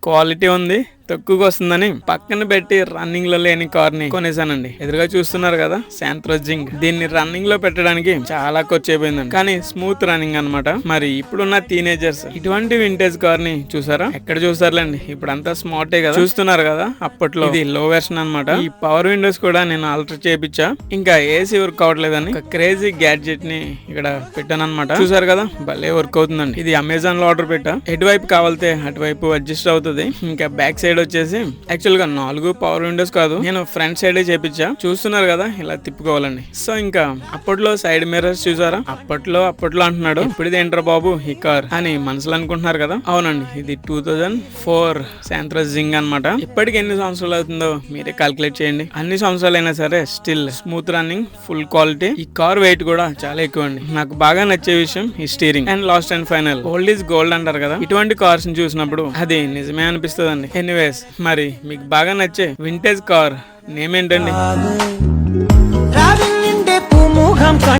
Quality ఉంది, తక్కువగా వస్తుందని పక్కన పెట్టి రన్నింగ్ లో లేని కార్ ని కొనేసానండి. ఎదురుగా చూస్తున్నారు కదా శాంత్రో జింగ్. దీన్ని రన్నింగ్ లో పెట్టడానికి చాలా ఖర్చు అయిపోయిందండి, కానీ స్మూత్ రన్నింగ్ అన్నమాట. మరి ఇప్పుడున్న టీనేజర్స్ ఇటువంటి వింటేజ్ కార్ ని చూసారా? ఎక్కడ చూసారులేండి, ఇప్పుడు అంతా స్మార్టే కదా. చూస్తున్నారు కదా, అప్పట్లో ఇది లో వెర్షన్ అన్నమాట. ఈ పవర్ విండోస్ కూడా నేను ఆల్టర్ చేయించా. ఇంకా ఏసీ వర్క్ అవట్లేదని ఒక క్రేజీ గ్యాడ్జెట్ ని ఇక్కడ పెట్టాను అనమాట. చూసారు కదా, భలే వర్క్ అవుతుందండి. ఇది అమెజాన్ లో ఆర్డర్ పెట్టా. ఎటువైపు కావాలితే అటువైపు అడ్జస్ట్ అవుతుంది. ఇంకా బ్యాక్ సైడ్ వచ్చేసి యాక్చువల్ గా 4 పవర్ విండోస్ కాదు, నేను ఫ్రంట్ సైడ్ చేపించా. చూస్తున్నారు కదా, ఇలా తిప్పుకోవాలండి. సో ఇంకా అప్పట్లో సైడ్ మిర్రర్స్ చూసారా? అప్పట్లో అంటున్నాడు, ఇప్పుడు ఏంట్రా బాబు ఈ కార్ అని మనసులో అనుకుంటున్నారు కదా. అవునండి, ఇది 2004 శాంత్రో జింగ్ అన్నమాట. ఇప్పటికి ఎన్ని సంవత్సరాలు అవుతుందో మీరే కాల్కులేట్ చేయండి. అన్ని సంవత్సరాలు అయినా సరే still smooth running, full quality. ఈ కార్ వెయిట్ కూడా చాలా ఎక్కువ అండి. నాకు బాగా నచ్చే విషయం ఈ steering. And last and final, old is gold అంటారు కదా. ఇటువంటి కార్స్ ని చూసినప్పుడు అది నిజమే అనిపిస్తుంది అండి. ఎనీవేస్, మరి మీకు బాగా నచ్చే వింటేజ్ కార్ నేమ్ ఏంటండి?